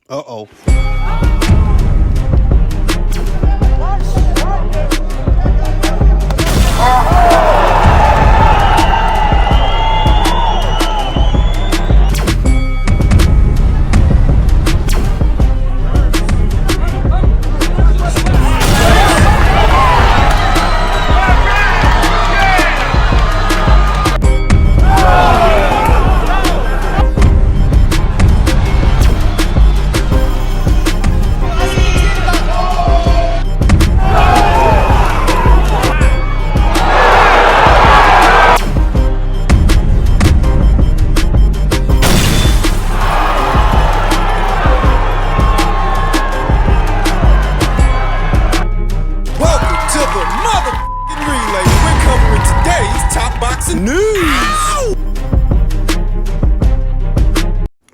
Uh-oh.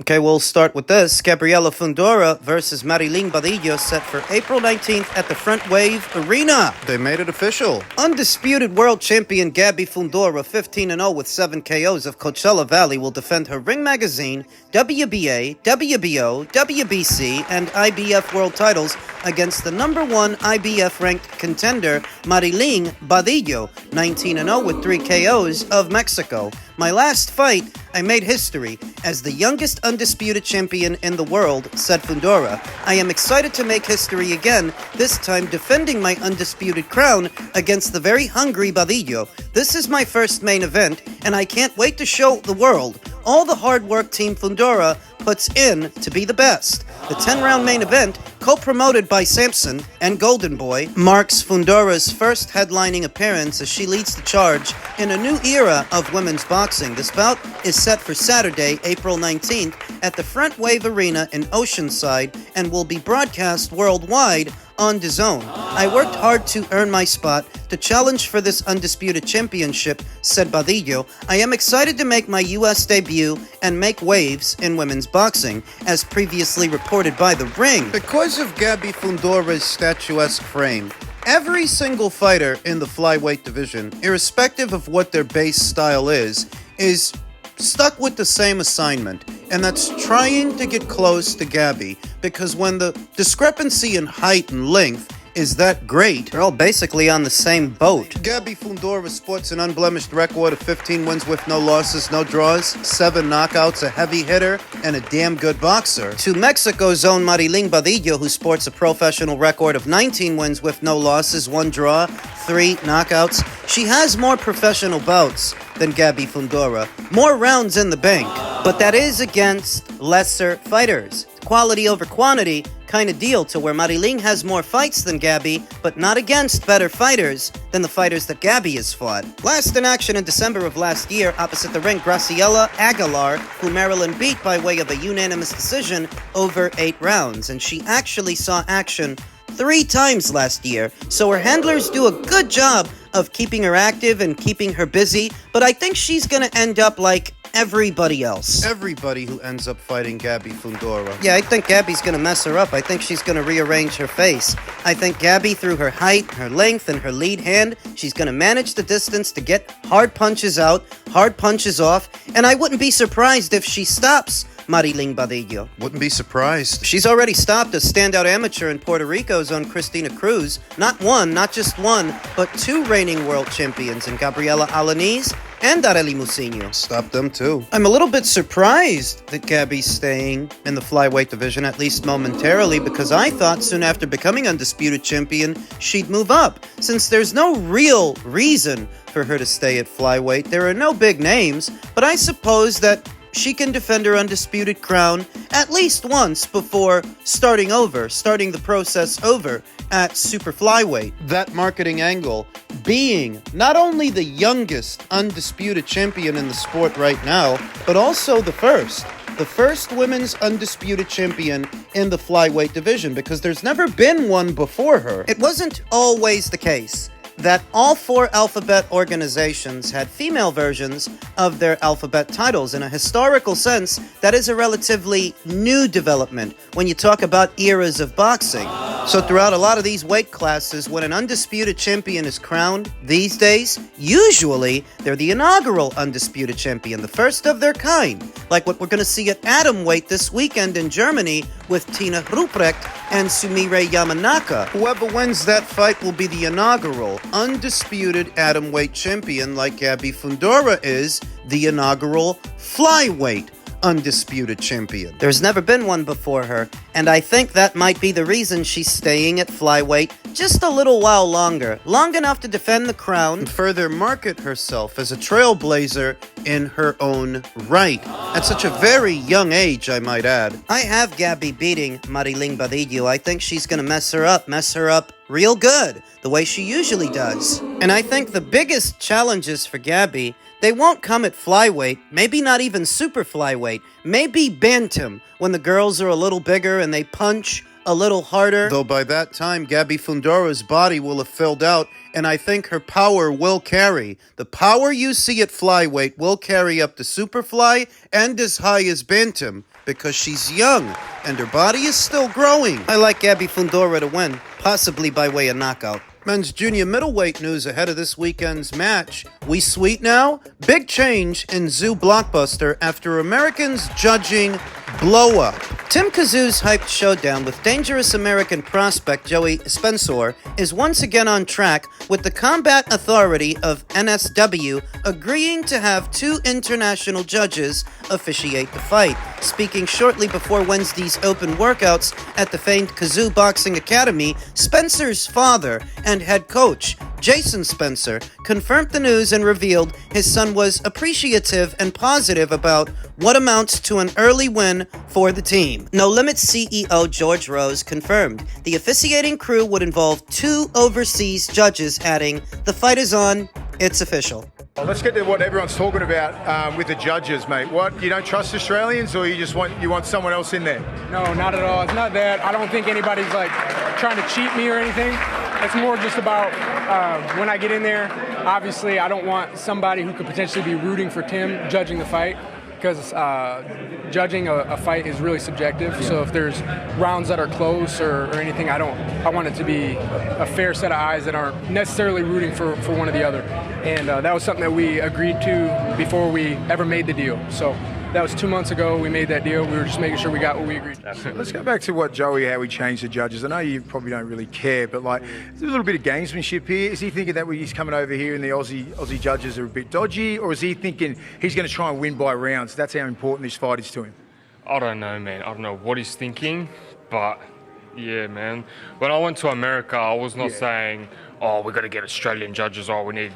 Okay, we'll start with this. Gabriela Fundora versus Marilyn Badillo set for April 19th at the Front Wave Arena. They made it official. Undisputed world champion Gabby Fundora, 15-0 with 7 KOs of Coachella Valley, will defend her Ring Magazine, WBA, WBO, WBC, and IBF world titles against the #1 IBF-ranked contender Marilyn Badillo, 19-0 with 3 KOs of Mexico. My last fight, I made history as the youngest undisputed champion in the world, said Fundora. I am excited to make history again, this time defending my undisputed crown against the very hungry Badillo. This is my first main event, and I can't wait to show the world all the hard work Team Fundora puts in to be the best. The 10-round main event, co-promoted by Samson and Golden Boy, marks Fundora's first headlining appearance as she leads the charge in a new era of women's boxing. This bout is set for Saturday, April 19th at the Front Wave Arena in Oceanside and will be broadcast worldwide on DAZN. I worked hard to earn my spot to challenge for this undisputed championship, said Badillo. I am excited to make my U.S. debut and make waves in women's boxing, as previously reported by The Ring. Because of Gabby Fundora's statuesque frame, every single fighter in the flyweight division, irrespective of what their base style is stuck with the same assignment, and that's trying to get close to Gabby, because when the discrepancy in height and length is that great, they're all basically on the same boat. Gabby Fundora sports an unblemished record of 15 wins with no losses, no draws, 7 knockouts, a heavy hitter, and a damn good boxer. To Mexico's own Marilyn Badillo, who sports a professional record of 19 wins with no losses, 1 draw, 3 knockouts. She has more professional bouts than Gabby Fundora, more rounds in the bank, but that is against lesser fighters. Quality over quantity kind of deal, to where Marilyn has more fights than Gabby, but not against better fighters than the fighters that Gabby has fought. Last in action in December of last year, opposite the ring, Graciela Aguilar, who Marilyn beat by way of a unanimous decision over 8 rounds, and she actually saw action 3 times last year, so her handlers do a good job of keeping her active and keeping her busy, but I think she's gonna end up like everybody else. Everybody who ends up fighting Gabby Fundora. Yeah, I think Gabby's gonna mess her up. I think she's gonna rearrange her face. I think Gabby, through her height, her length, and her lead hand, she's gonna manage the distance to get hard punches out, hard punches off, and I wouldn't be surprised if she stops Marilyn Badillo. Wouldn't be surprised. She's already stopped a standout amateur in Puerto Rico's own Cristina Cruz. Not one, not just one, but 2 reigning world champions in Gabriela Alanis and Arely Musinho. Stop them too. I'm a little bit surprised that Gabby's staying in the flyweight division, at least momentarily, because I thought soon after becoming undisputed champion, she'd move up. Since there's no real reason for her to stay at flyweight, there are no big names, but I suppose that she can defend her undisputed crown at least once before starting the process over at super flyweight. That marketing angle being not only the youngest undisputed champion in the sport right now, but also the first women's undisputed champion in the flyweight division, because there's never been one before her. It wasn't always the case that all 4 alphabet organizations had female versions of their alphabet titles. In a historical sense, that is a relatively new development when you talk about eras of boxing. So throughout a lot of these weight classes, when an undisputed champion is crowned these days, usually they're the inaugural undisputed champion, the first of their kind, like what we're going to see at atomweight this weekend in Germany with Tina Ruprecht and Sumire Yamanaka. Whoever wins that fight will be the inaugural undisputed atomweight champion, like Gabby Fundora is the inaugural flyweight undisputed champion. There's never been one before her, and I think that might be the reason she's staying at flyweight just a little while longer, long enough to defend the crown and further market herself as a trailblazer in her own right. At such a very young age, I might add. I have Gabby beating Mariling Badillo. I think she's gonna mess her up real good, the way she usually does. And I think the biggest challenges for Gabby, they won't come at flyweight, maybe not even super flyweight, maybe bantam, when the girls are a little bigger and they punch a little harder. Though by that time, Gabby Fundora's body will have filled out, and I think her power will carry. The power you see at flyweight will carry up to superfly and as high as bantam, because she's young and her body is still growing. I like Gabby Fundora to win, possibly by way of knockout. Men's junior middleweight news ahead of this weekend's match. We sweet now? Big change in Tszyu Blockbuster after Americans judging blow up. Tim Tszyu's hyped showdown with dangerous American prospect Joey Spence is once again on track, with the Combat Authority of NSW agreeing to have 2 international judges officiate the fight. Speaking shortly before Wednesday's open workouts at the famed Tszyu Boxing Academy, Spencer's father and head coach, Jason Spencer, confirmed the news and revealed his son was appreciative and positive about what amounts to an early win for the team. No Limits CEO George Rose confirmed the officiating crew would involve 2 overseas judges, adding, "The fight is on, it's official." Well, let's get to what everyone's talking about with the judges, mate. What, you don't trust Australians, or you want someone else in there? No, not at all. It's not that. I don't think anybody's like trying to cheat me or anything. It's more just about when I get in there, obviously I don't want somebody who could potentially be rooting for Tim judging the fight, because judging a fight is really subjective. So if there's rounds that are close or anything, I want it to be a fair set of eyes that aren't necessarily rooting for one or the other. And that was something that we agreed to before we ever made the deal. So that was 2 months ago. We made that deal. We were just making sure we got what we agreed to. Let's go back to what how he changed the judges. I know you probably don't really care, but like, there's a little bit of gamesmanship here. Is he thinking that when he's coming over here and the Aussie judges are a bit dodgy, or is he thinking he's going to try and win by rounds? That's how important this fight is to him. I don't know, man. I don't know what he's thinking, but yeah, man. When I went to America, I was not saying, "Oh, we got to get Australian judges. Oh, we need."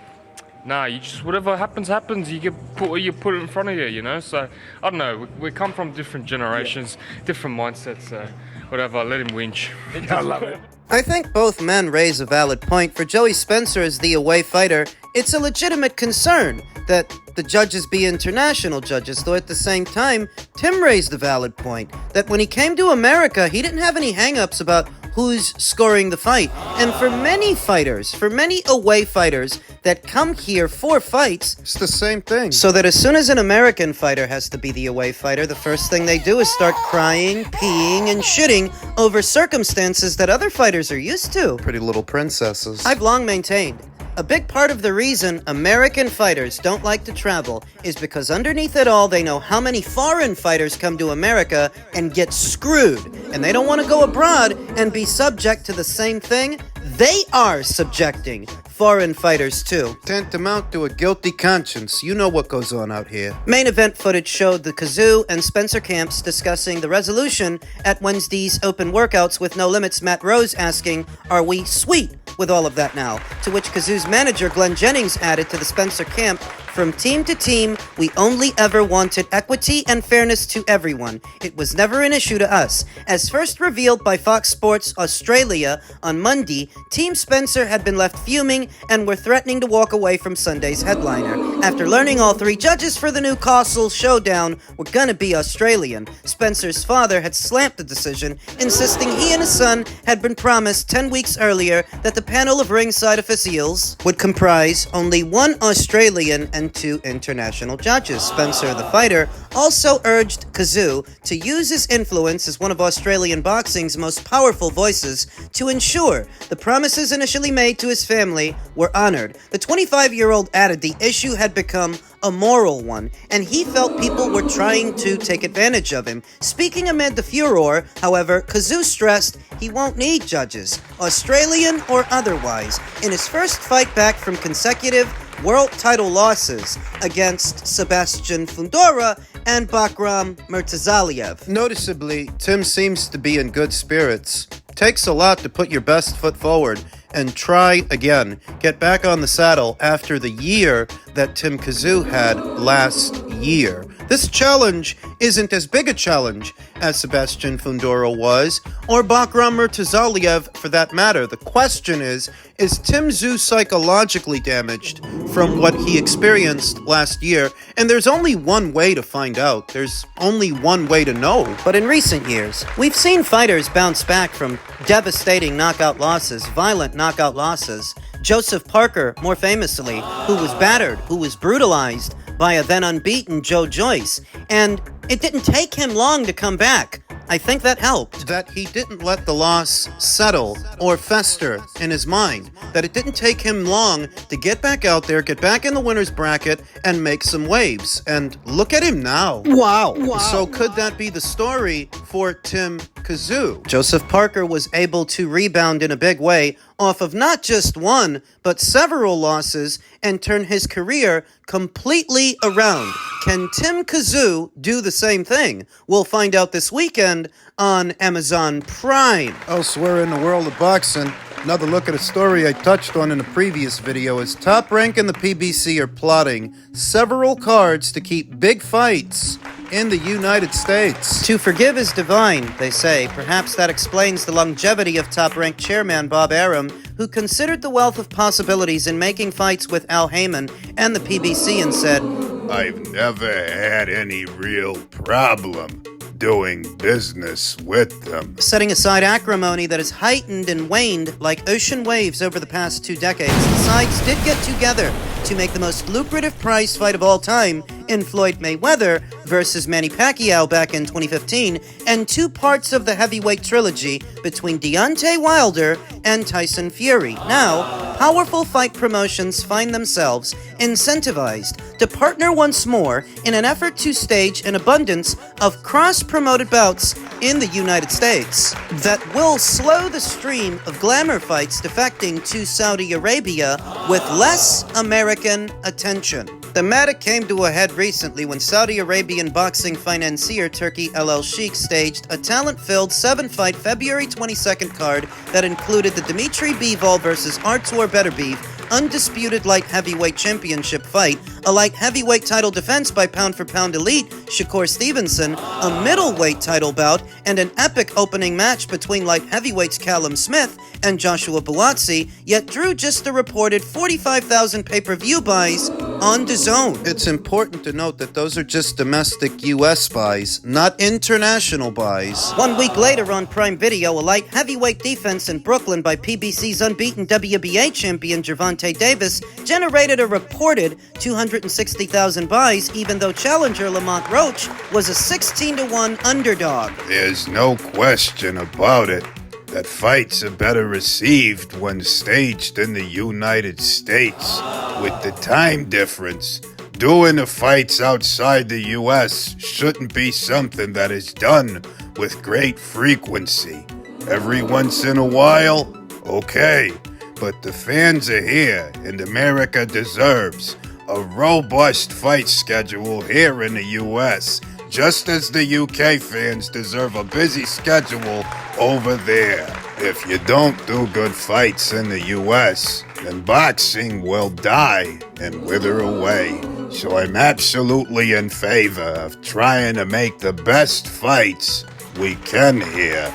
Nah, you just, whatever happens. You get put it in front of you, you know? So, I don't know, we come from different generations, different mindsets, so whatever, let him winch. I love it. I think both men raise a valid point. For Joey Spencer as the away fighter, it's a legitimate concern that the judges be international judges, though at the same time, Tim raised a valid point that when he came to America, he didn't have any hang-ups about who's scoring the fight. And for many fighters, for many away fighters that come here for fights, it's the same thing. So that as soon as an American fighter has to be the away fighter, the first thing they do is start crying, peeing, and shitting over circumstances that other fighters are used to. Pretty little princesses. I've long maintained a big part of the reason American fighters don't like to travel is because underneath it all, they know how many foreign fighters come to America and get screwed. And they don't want to go abroad and be subject to the same thing they are subjecting foreign fighters too. Tantamount to a guilty conscience. You know what goes on out here. Main event footage showed the Tszyu and Spencer camps discussing the resolution at Wednesday's open workouts, with No Limits Matt Rose asking, "Are we sweet with all of that now?" To which Tszyu's manager Glenn Jennings added to the Spencer camp, "From team to team, we only ever wanted equity and fairness to everyone. It was never an issue to us." As first revealed by Fox Sports Australia on Monday, Team Spencer had been left fuming and were threatening to walk away from Sunday's headliner. After learning all 3 judges for the Newcastle showdown were gonna be Australian, Spencer's father had slapped the decision, insisting he and his son had been promised 10 weeks earlier that the panel of ringside officials would comprise only 1 Australian and and 2 international judges. Spencer, the fighter, also urged Tszyu to use his influence as one of Australian boxing's most powerful voices to ensure the promises initially made to his family were honored. The 25-year-old added the issue had become a moral one, and he felt people were trying to take advantage of him. Speaking amid the furor, however, Tszyu stressed he won't need judges, Australian or otherwise, in his first fight back from consecutive world title losses against Sebastian Fundora and Bakram Murtazaliev. Noticeably, Tim seems to be in good spirits. Takes a lot to put your best foot forward and try again. Get back on the saddle after the year that Tim Tszyu had last year. This challenge isn't as big a challenge as Sebastian Fundora was, or Bakram Murtazaliev for that matter. The question is Tim Tszyu psychologically damaged from what he experienced last year? And there's only one way to find out. There's only one way to know. But in recent years, we've seen fighters bounce back from devastating knockout losses, violent knockout losses. Joseph Parker, more famously, who was battered, who was brutalized by a then unbeaten Joe Joyce. And it didn't take him long to come back. I think that helped. That he didn't let the loss settle or fester in his mind. That it didn't take him long to get back out there, get back in the winner's bracket, and make some waves. And look at him now. Wow. So could that be the story for Tim Tszyu? Joseph Parker was able to rebound in a big way off of not just one, but several losses and turn his career completely around. Can Tim Tszyu do the same thing? We'll find out this weekend on Amazon Prime. Elsewhere in the world of boxing, another look at a story I touched on in a previous video is Top Rank and the PBC are plotting several cards to keep big fights in the United States. To forgive is divine, they say. Perhaps that explains the longevity of Top Rank chairman Bob Arum, who considered the wealth of possibilities in making fights with Al Heyman and the PBC and said, I've never had any real problem doing business with them. Setting aside acrimony that has heightened and waned like ocean waves over the past 2 decades, the sides did get together to make the most lucrative prize fight of all time in Floyd Mayweather versus Manny Pacquiao back in 2015, and 2 parts of the heavyweight trilogy between Deontay Wilder and Tyson Fury. Now, powerful fight promotions find themselves incentivized to partner once more in an effort to stage an abundance of cross-promoted bouts in the United States that will slow the stream of glamour fights defecting to Saudi Arabia with less American attention. The matter came to a head recently when Saudi Arabian boxing financier Turkey El Sheikh staged a talent-filled 7-fight February 22nd card that included the Dimitri Bivol versus Artur Beterbiev undisputed light heavyweight championship fight, a light heavyweight title defense by pound-for-pound elite Shakur Stevenson, a middleweight title bout, and an epic opening match between light heavyweights Callum Smith and Joshua Buatsi, yet drew just a reported 45,000 pay-per-view buys on DAZN. It's important to note that those are just domestic U.S. buys, not international buys. 1 week later on Prime Video, a light heavyweight defense in Brooklyn by PBC's unbeaten WBA champion Gervonta Davis generated a reported 260,000 buys, even though challenger Lamont Roach was a 16-1 underdog. There's no question about it that fights are better received when staged in the United States. With the time difference, doing the fights outside the US shouldn't be something that is done with great frequency. Every once in a while, okay, but the fans are here and America deserves a robust fight schedule here in the US, just as the UK fans deserve a busy schedule over there. If you don't do good fights in the US, then boxing will die and wither away. So I'm absolutely in favor of trying to make the best fights we can here.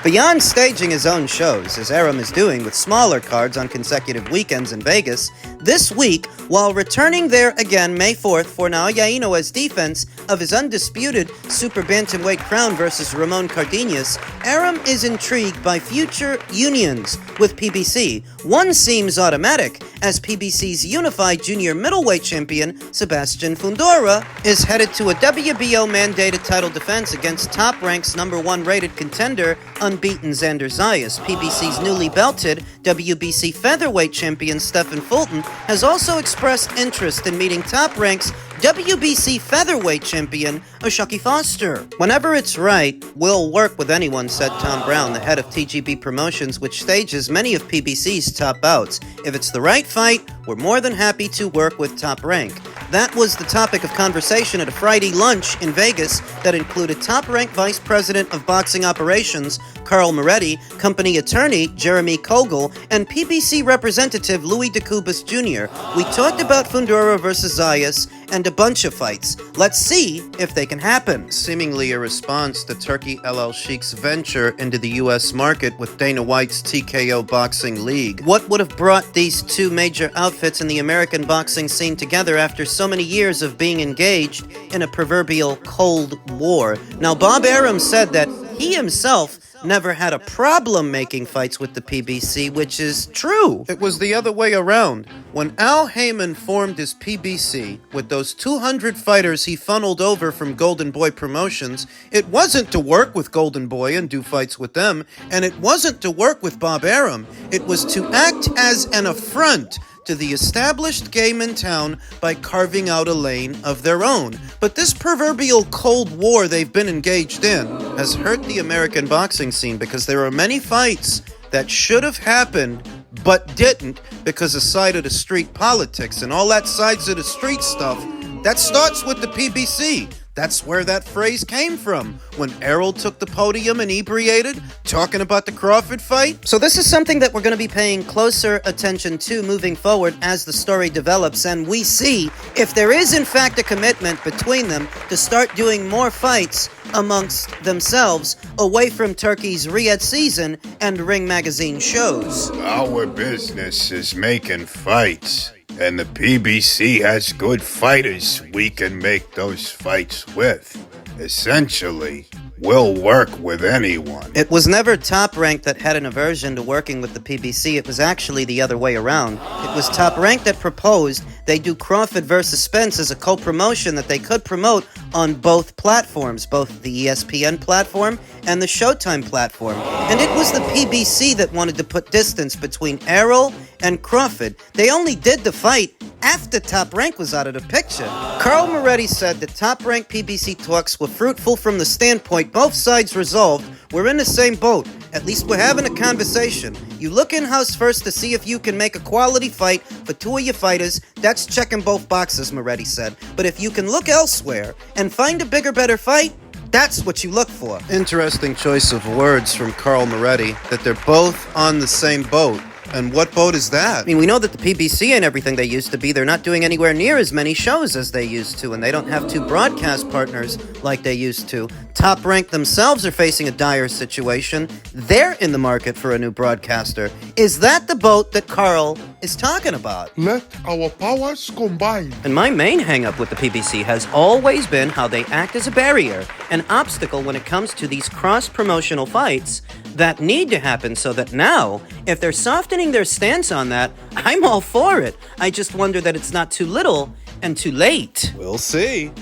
Beyond staging his own shows, as Arum is doing with smaller cards on consecutive weekends in Vegas, this week, while returning there again May 4th for Naoya Inoue's defense of his undisputed super bantamweight crown versus Ramon Cardenas, Arum is intrigued by future unions with PBC. One seems automatic, as PBC's unified junior middleweight champion, Sebastian Fundora, is headed to a WBO-mandated title defense against Top Rank's #1 rated contender, unbeaten Xander Zayas. PBC's newly belted WBC featherweight champion Stephen Fulton has also expressed interest in meeting Top Rank's WBC featherweight champion, O'Shaquie Foster. Whenever it's right, we'll work with anyone, said Tom Brown, the head of TGB Promotions, which stages many of PBC's top bouts. If it's the right fight, we're more than happy to work with Top Rank. That was the topic of conversation at a Friday lunch in Vegas that included Top Rank Vice President of Boxing Operations, Carl Moretti, company attorney, Jeremy Kogel, and PBC representative, Louis DeCubas Jr. We talked about Fundora versus Zayas and a bunch of fights. Let's see if they can happen. Seemingly a response to Turki El Sheik's venture into the U.S. market with Dana White's TKO Boxing League. What would have brought these two major outfits in the American boxing scene together after so many years of being engaged in a proverbial Cold War? Now, Bob Arum said that he himself never had a problem making fights with the PBC, which is true. It was the other way around. When Al Heyman formed his PBC with those 200 fighters he funneled over from Golden Boy Promotions, it wasn't to work with Golden Boy and do fights with them, and it wasn't to work with Bob Arum. It was to act as an affront to the established game in town by carving out a lane of their own. But this proverbial Cold War they've been engaged in has hurt the American boxing scene because there are many fights that should have happened but didn't because of side of the street politics and all that sides of the street stuff. That starts with the PBC. That's where that phrase came from, when Errol took the podium inebriated, talking about the Crawford fight. So this is something that we're going to be paying closer attention to moving forward as the story develops, and we see if there is in fact a commitment between them to start doing more fights amongst themselves away from Turkey's Riyadh season and Ring Magazine shows. Our business is making fights. And the PBC has good fighters we can make those fights with. Essentially, we'll work with anyone. It was never Top Rank that had an aversion to working with the PBC. It was actually the other way around. It was Top Rank that proposed they do Crawford versus Spence as a co-promotion that they could promote on both platforms, both the ESPN platform and the Showtime platform. And it was the PBC that wanted to put distance between Errol and Crawford. They only did the fight after Top Rank was out of the picture. Carl Moretti said that Top Rank PBC talks were fruitful from the standpoint both sides resolved. We're in the same boat. At least we're having a conversation. You look in-house first to see if you can make a quality fight for two of your fighters. That's checking both boxes, Moretti said. But if you can look elsewhere and find a bigger, better fight, that's what you look for. Interesting choice of words from Carl Moretti, that they're both on the same boat. And what boat is that? I mean, we know that the PBC ain't everything they used to be. They're not doing anywhere near as many shows as they used to, and they don't have two broadcast partners like they used to. Top Rank themselves are facing a dire situation. They're in the market for a new broadcaster. Is that the boat that Carl is talking about? Let our powers combine. And my main hang-up with the PBC has always been how they act as a barrier, an obstacle when it comes to these cross-promotional fights that need to happen, so that now, if they're softening their stance on that, I'm all for it. I just wonder that it's not too little and too late. We'll see.